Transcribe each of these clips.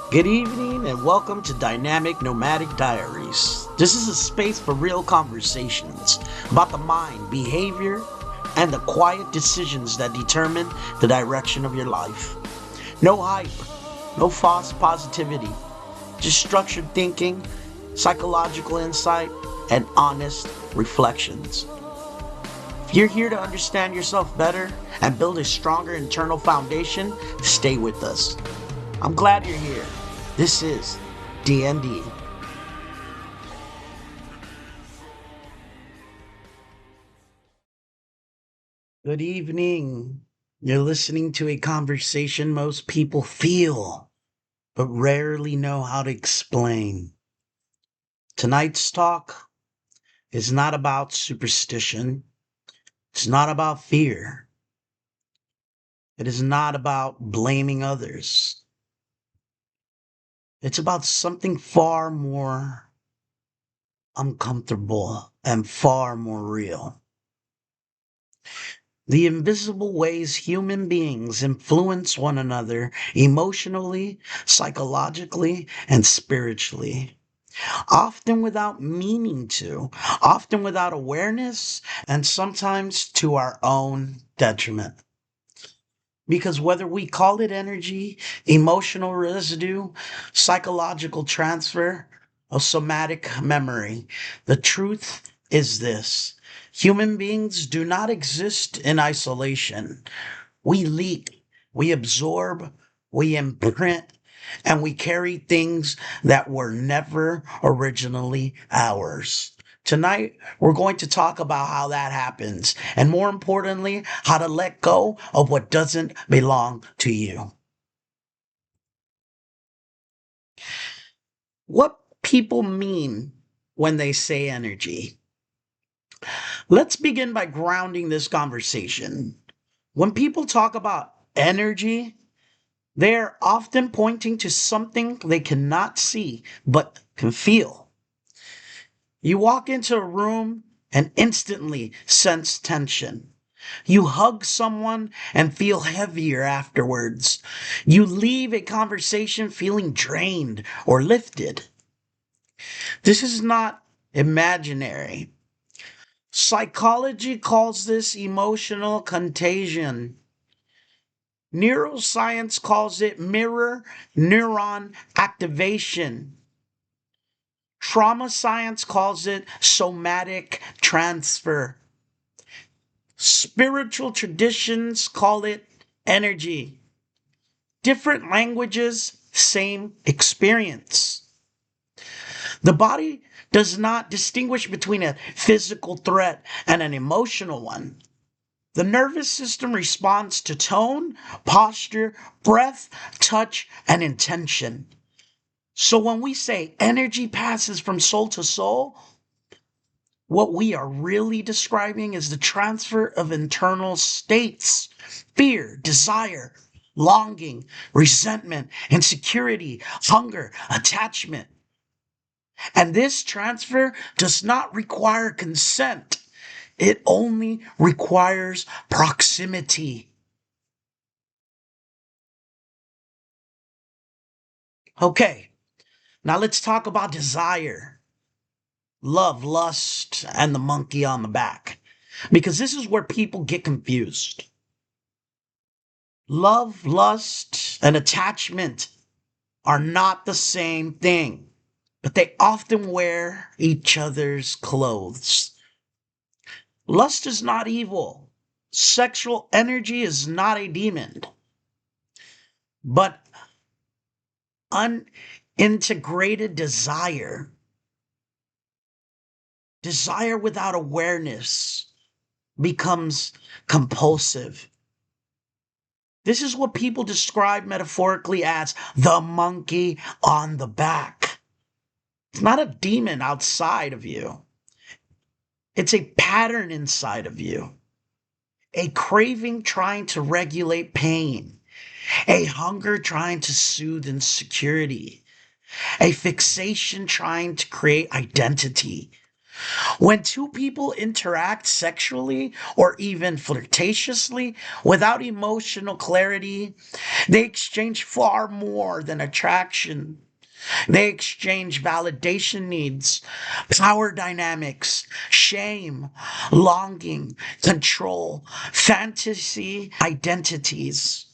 Good evening and welcome to Dynamic Nomadic Diaries. This is a space for real conversations about the mind, behavior, and the quiet decisions that determine the direction of your life. No hype, no false positivity, just structured thinking, psychological insight, and honest reflections. If you're here to understand yourself better and build a stronger internal foundation, stay with us. I'm glad you're here. This is DND. Good evening. You're listening to a conversation most people feel, but rarely know how to explain. Tonight's talk is not about superstition. It's not about fear. It is not about blaming others. It's about something far more uncomfortable and far more real. The invisible ways human beings influence one another emotionally, psychologically, and spiritually. Often without meaning to, often without awareness, and sometimes to our own detriment. Because whether we call it energy, emotional residue, psychological transfer, or somatic memory, the truth is this. Human beings do not exist in isolation. We leak, we absorb, we imprint, and we carry things that were never originally ours. Tonight, we're going to talk about how that happens, and more importantly, how to let go of what doesn't belong to you. What people mean when they say energy. Let's begin by grounding this conversation. When people talk about energy, they're often pointing to something they cannot see but can feel. You walk into a room and instantly sense tension. You hug someone and feel heavier afterwards. You leave a conversation feeling drained or lifted. This is not imaginary. Psychology calls this emotional contagion. Neuroscience calls it mirror neuron activation. Trauma science calls it somatic transfer. Spiritual traditions call it energy. Different languages, same experience. The body does not distinguish between a physical threat and an emotional one. The nervous system responds to tone, posture, breath, touch, and intention. So when we say energy passes from soul to soul, what we are really describing is the transfer of internal states, fear, desire, longing, resentment, insecurity, hunger, attachment. And this transfer does not require consent. It only requires proximity. Okay, now let's talk about desire, love, lust, and the monkey on the back. Because this is where people get confused. Love, lust, and attachment are not the same thing, but they often wear each other's clothes. Lust is not evil. Sexual energy is not a demon, but unintegrated desire, desire without awareness becomes compulsive. This is what people describe metaphorically as the monkey on the back. It's not a demon outside of you. It's a pattern inside of you. A craving trying to regulate pain. A hunger trying to soothe insecurity. A fixation trying to create identity. When two people interact sexually or even flirtatiously without emotional clarity, they exchange far more than attraction. They exchange validation needs, power dynamics, shame, longing, control, fantasy, identities.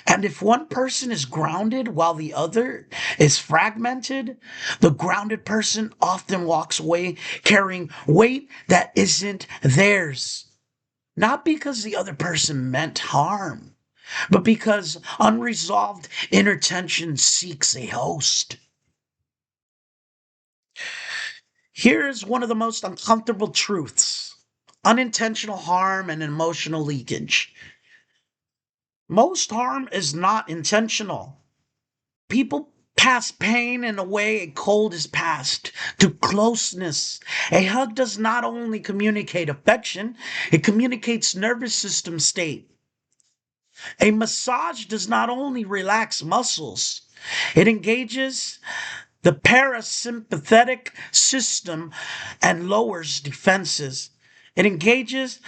And if one person is grounded while the other is fragmented, the grounded person often walks away carrying weight that isn't theirs. Not because the other person meant harm, but because unresolved inner tension seeks a host. Here's one of the most uncomfortable truths: unintentional harm and emotional leakage. Most harm is not intentional. People pass pain in a way a cold is passed to closeness. A hug does not only communicate affection, it communicates nervous system state. A massage does not only relax muscles, it engages the parasympathetic system and lowers defenses. It engages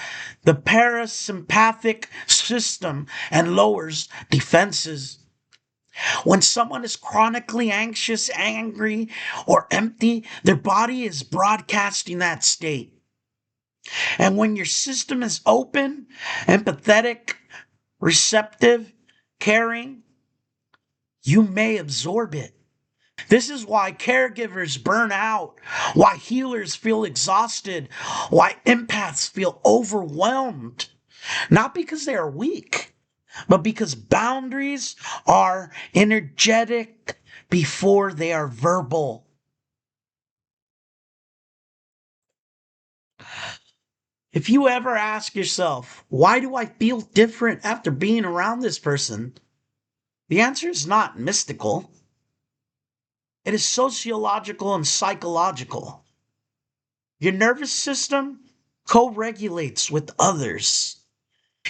the parasympathetic system and lowers defenses. When someone is chronically anxious, angry, or empty, their body is broadcasting that state. And when your system is open, empathetic, receptive, caring, you may absorb it. This is why caregivers burn out, why healers feel exhausted, why empaths feel overwhelmed. Not because they are weak, but because boundaries are energetic before they are verbal. If you ever ask yourself, why do I feel different after being around this person? The answer is not mystical. It is sociological and psychological. Your nervous system co regulates with others.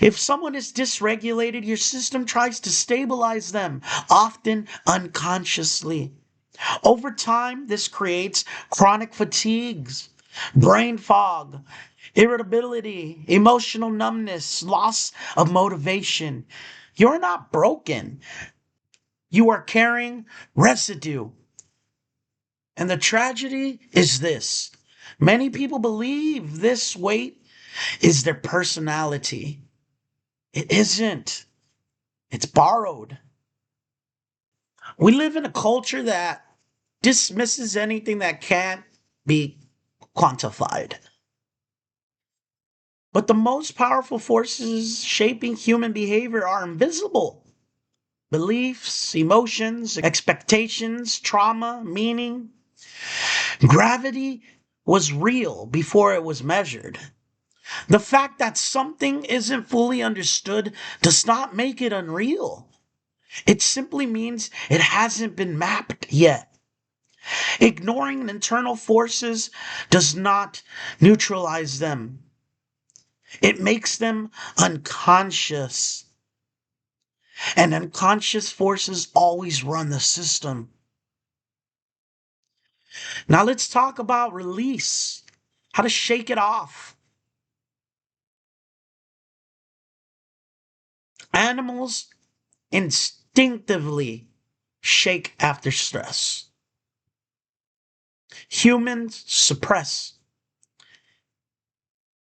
If someone is dysregulated, your system tries to stabilize them, often unconsciously. Over time, this creates chronic fatigues, brain fog, irritability, emotional numbness, loss of motivation. You're not broken. You are carrying residue. And the tragedy is this: many people believe this weight is their personality. It isn't, it's borrowed. We live in a culture that dismisses anything that can't be quantified. But the most powerful forces shaping human behavior are invisible: beliefs, emotions, expectations, trauma, meaning. Gravity was real before it was measured. The fact that something isn't fully understood does not make it unreal. It simply means it hasn't been mapped yet. Ignoring internal forces does not neutralize them, it makes them unconscious. And unconscious forces always run the system. Now let's talk about release, how to shake it off. Animals instinctively shake after stress. Humans suppress.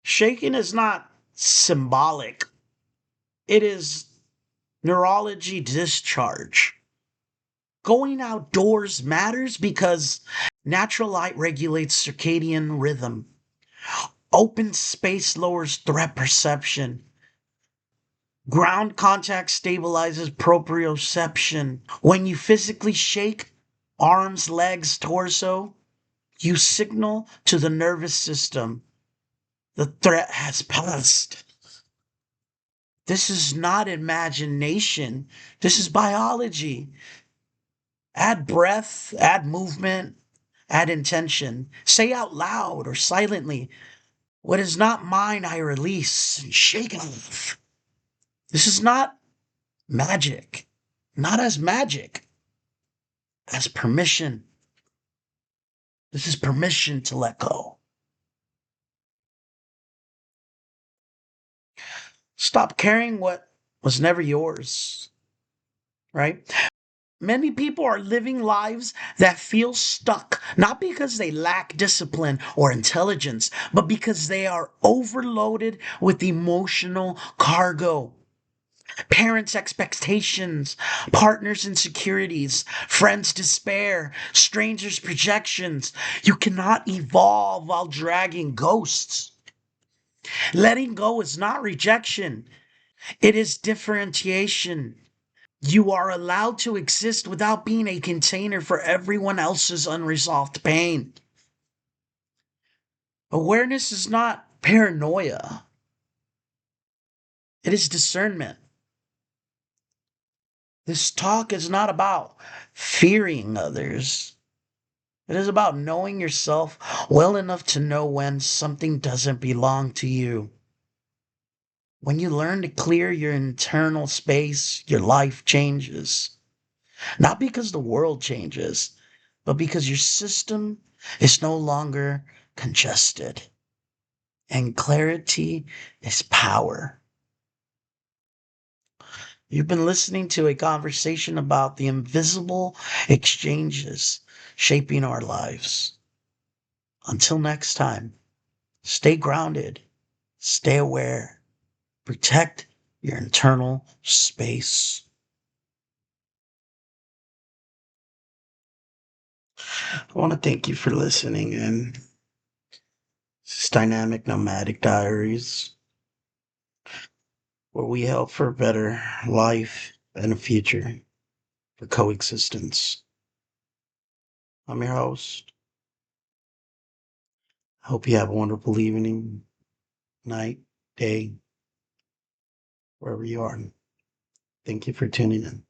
Shaking is not symbolic, it is neurology discharge. Going outdoors matters because natural light regulates circadian rhythm. Open space lowers threat perception. Ground contact stabilizes proprioception. When you physically shake arms, legs, torso, you signal to the nervous system the threat has passed. This is not imagination. This is biology. Add breath, add movement, add intention. Say out loud or silently, "What is not mine, I release." Shake it off. This is not magic. Not as magic, as permission. This is permission to let go. Stop carrying what was never yours, right? Many people are living lives that feel stuck, not because they lack discipline or intelligence, but because they are overloaded with emotional cargo. Parents' expectations, partners' insecurities, friends' despair, strangers' projections. You cannot evolve while dragging ghosts. Letting go is not rejection, it is differentiation. You are allowed to exist without being a container for everyone else's unresolved pain. Awareness is not paranoia, it is discernment. This talk is not about fearing others. It is about knowing yourself well enough to know when something doesn't belong to you. When you learn to clear your internal space, your life changes. Not because the world changes, but because your system is no longer congested. And clarity is power. You've been listening to a conversation about the invisible exchanges shaping our lives. Until next time, stay grounded, stay aware, protect your internal space. I want to thank you for listening in. This is Dynamic Nomadic Diaries, where we help for a better life and a future for coexistence. I'm your host. I hope you have a wonderful evening, night, day, wherever you are. Thank you for tuning in.